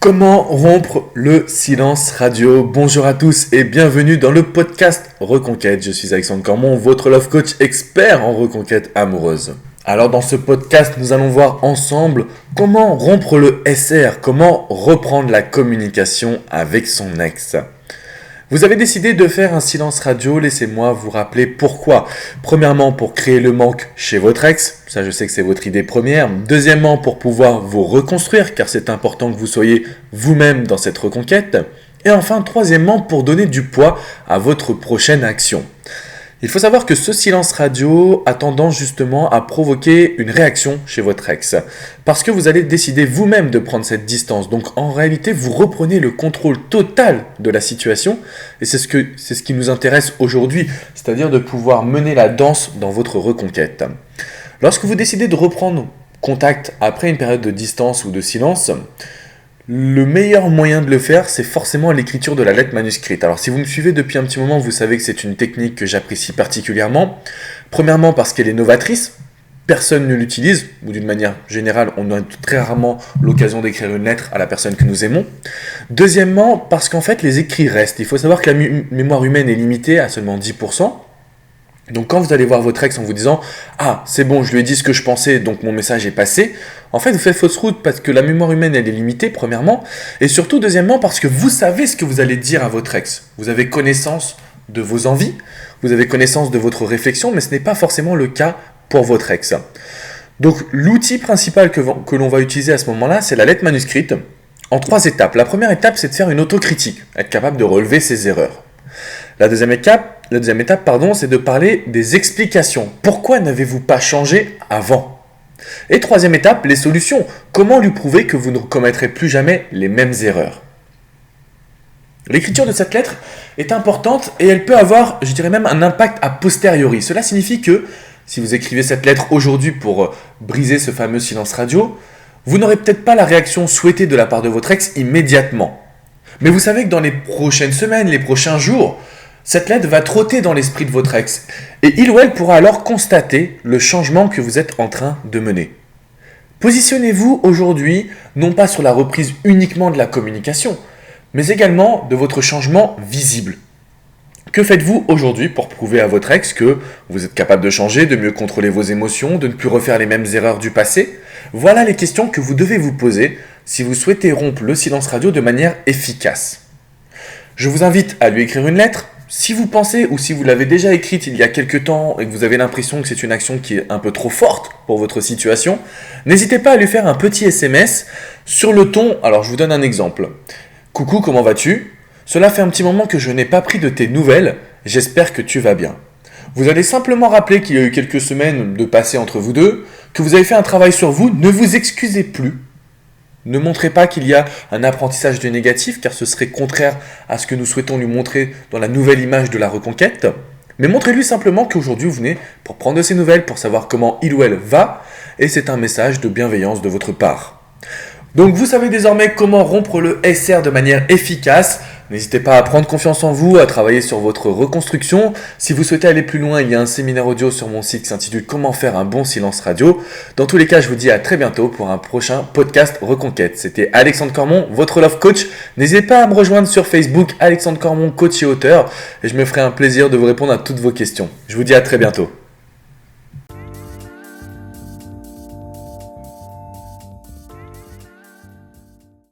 Comment rompre le silence radio? Bonjour à tous et bienvenue dans le podcast Reconquête. Je suis Alexandre Cormon, votre love coach expert en reconquête amoureuse. Alors dans ce podcast, nous allons voir ensemble comment rompre le SR, comment reprendre la communication avec son ex. Vous avez décidé de faire un silence radio, laissez-moi vous rappeler pourquoi. Premièrement, pour créer le manque chez votre ex, ça je sais que c'est votre idée première. Deuxièmement, pour pouvoir vous reconstruire, car c'est important que vous soyez vous-même dans cette reconquête. Et enfin, troisièmement, pour donner du poids à votre prochaine action. Il faut savoir que ce silence radio a tendance justement à provoquer une réaction chez votre ex. Parce que vous allez décider vous-même de prendre cette distance. Donc en réalité, vous reprenez le contrôle total de la situation. Et c'est ce qui nous intéresse aujourd'hui, c'est-à-dire de pouvoir mener la danse dans votre reconquête. Lorsque vous décidez de reprendre contact après une période de distance ou de silence, le meilleur moyen de le faire, c'est forcément l'écriture de la lettre manuscrite. Alors si vous me suivez depuis un petit moment, vous savez que c'est une technique que j'apprécie particulièrement. Premièrement parce qu'elle est novatrice, personne ne l'utilise, ou d'une manière générale, on a très rarement l'occasion d'écrire une lettre à la personne que nous aimons. Deuxièmement, parce qu'en fait les écrits restent. Il faut savoir que la mémoire humaine est limitée à seulement 10%. Donc quand vous allez voir votre ex en vous disant « Ah, c'est bon, je lui ai dit ce que je pensais, donc mon message est passé », en fait, vous faites fausse route parce que la mémoire humaine, elle est limitée, premièrement, et surtout, deuxièmement, parce que vous savez ce que vous allez dire à votre ex. Vous avez connaissance de vos envies, vous avez connaissance de votre réflexion, mais ce n'est pas forcément le cas pour votre ex. Donc, l'outil principal que l'on va utiliser à ce moment-là, c'est la lettre manuscrite en 3 étapes. La première étape, c'est de faire une autocritique, être capable de relever ses erreurs. La deuxième étape, c'est de parler des explications. Pourquoi n'avez-vous pas changé avant ? Et troisième étape, les solutions. Comment lui prouver que vous ne commettrez plus jamais les mêmes erreurs ? L'écriture de cette lettre est importante et elle peut avoir, je dirais même, un impact a posteriori. Cela signifie que si vous écrivez cette lettre aujourd'hui pour briser ce fameux silence radio, vous n'aurez peut-être pas la réaction souhaitée de la part de votre ex immédiatement. Mais vous savez que dans les prochaines semaines, les prochains jours, cette lettre va trotter dans l'esprit de votre ex et il ou elle pourra alors constater le changement que vous êtes en train de mener. Positionnez-vous aujourd'hui non pas sur la reprise uniquement de la communication, mais également de votre changement visible. Que faites-vous aujourd'hui pour prouver à votre ex que vous êtes capable de changer, de mieux contrôler vos émotions, de ne plus refaire les mêmes erreurs du passé ? Voilà les questions que vous devez vous poser si vous souhaitez rompre le silence radio de manière efficace. Je vous invite à lui écrire une lettre. Si vous pensez ou si vous l'avez déjà écrite il y a quelques temps et que vous avez l'impression que c'est une action qui est un peu trop forte pour votre situation, n'hésitez pas à lui faire un petit SMS sur le ton. Alors je vous donne un exemple. Coucou, comment vas-tu ? Cela fait un petit moment que je n'ai pas pris de tes nouvelles, j'espère que tu vas bien. Vous allez simplement rappeler qu'il y a eu quelques semaines de passé entre vous deux, que vous avez fait un travail sur vous, ne vous excusez plus. Ne montrez pas qu'il y a un apprentissage du négatif, car ce serait contraire à ce que nous souhaitons lui montrer dans la nouvelle image de la reconquête. Mais montrez-lui simplement qu'aujourd'hui vous venez pour prendre de ses nouvelles, pour savoir comment il ou elle va, et c'est un message de bienveillance de votre part. Donc vous savez désormais comment rompre le SR de manière efficace. N'hésitez pas à prendre confiance en vous, à travailler sur votre reconstruction. Si vous souhaitez aller plus loin, il y a un séminaire audio sur mon site qui s'intitule Comment faire un bon silence radio. Dans tous les cas, je vous dis à très bientôt pour un prochain podcast Reconquête. C'était Alexandre Cormon, votre love coach. N'hésitez pas à me rejoindre sur Facebook, Alexandre Cormon, coach et auteur. Et je me ferai un plaisir de vous répondre à toutes vos questions. Je vous dis à très bientôt.